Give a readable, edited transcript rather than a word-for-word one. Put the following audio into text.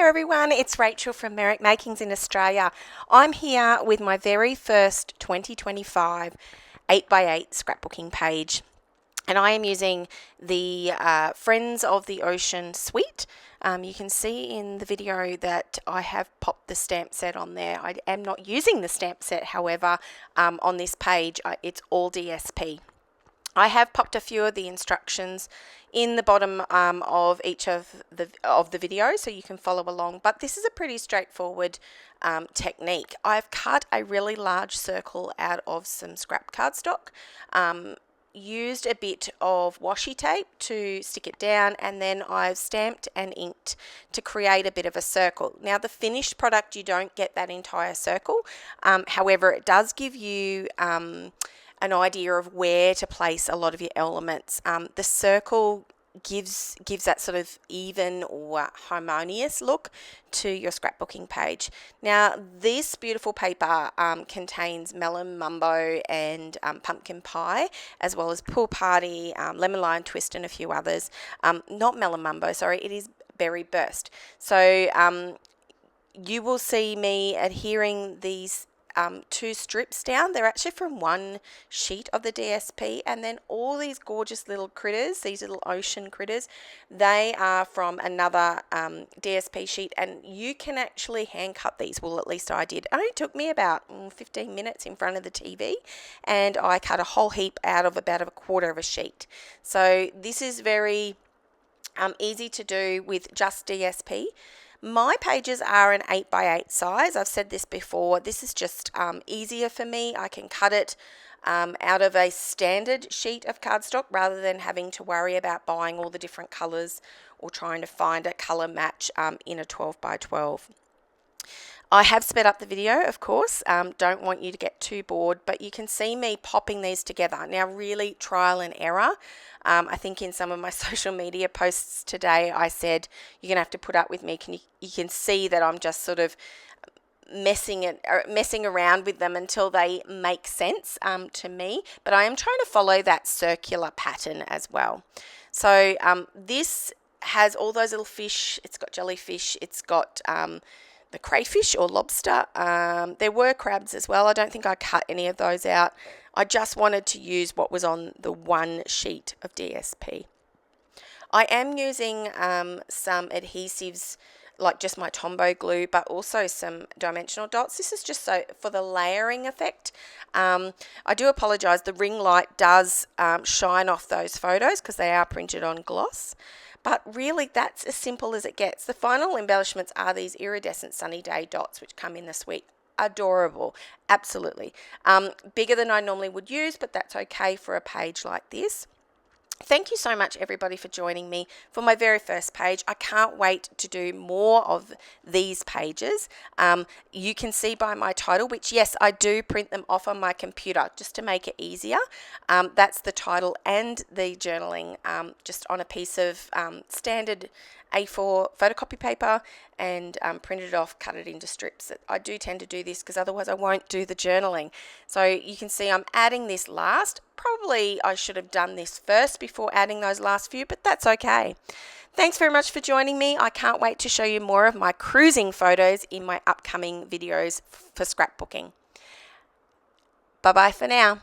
there everyone, it's Rachel from Merrick Makings in Australia. I'm here with my very first 2025 8x8 scrapbooking page, and I am using the Friends of the Ocean suite. You can see in the video that I have popped the stamp set on there. I am not using the stamp set, however, on this page it's all DSP. I have popped a few of the instructions in the bottom of each of the videos so you can follow along, but this is a pretty straightforward technique. I've cut a really large circle out of some scrap cardstock, used a bit of washi tape to stick it down, and then I've stamped and inked to create a bit of a circle. Now the finished product, you don't get that entire circle, however it does give you an idea of where to place a lot of your elements. The circle gives that sort of even or harmonious look to your scrapbooking page. Now this beautiful paper contains melon mumbo and pumpkin pie, as well as pool party, lemon lime twist, and a few others. Not melon mumbo, sorry, it is berry burst. So you will see me adhering these two strips down. They're actually from one sheet of the DSP, and then all these gorgeous little critters, these little ocean critters, they are from another DSP sheet, and you can actually hand cut these. Well, at least I did. It only took me about 15 minutes in front of the TV, and I cut a whole heap out of about a quarter of a sheet. So this is very easy to do with just DSP. My pages are an 8x8 size. I've said this before. This is just easier for me. I can cut it out of a standard sheet of cardstock rather than having to worry about buying all the different colors or trying to find a color match in a 12x12. I have sped up the video, of course. Don't want you to get too bored, but you can see me popping these together. Now, really trial and error. I think in some of my social media posts today, I said you're going to have to put up with me. You can see that I'm just sort of messing around with them until they make sense to me. But I am trying to follow that circular pattern as well. So this has all those little fish. It's got jellyfish. It's got the crayfish or lobster. There were crabs as well. I don't think I cut any of those out. I just wanted to use what was on the one sheet of DSP. I am using some adhesives, like just my Tombow glue, but also some dimensional dots. This is just so for the layering effect. I do apologise, the ring light does shine off those photos because they are printed on gloss. But really, that's as simple as it gets. The final embellishments are these iridescent sunny day dots, which come in the suite. Adorable, absolutely. Bigger than I normally would use, but that's okay for a page like this. Thank you so much, everybody, for joining me for my very first page. I can't wait to do more of these pages. You can see by my title, which, yes, I do print them off on my computer just to make it easier. That's the title and the journaling, just on a piece of standard A4 photocopy paper, and printed it off, cut it into strips. I do tend to do this because otherwise I won't do the journaling. So you can see I'm adding this last. Probably I should have done this first before adding those last few, but that's okay. Thanks very much for joining me. I can't wait to show you more of my cruising photos in my upcoming videos for scrapbooking. Bye-bye for now.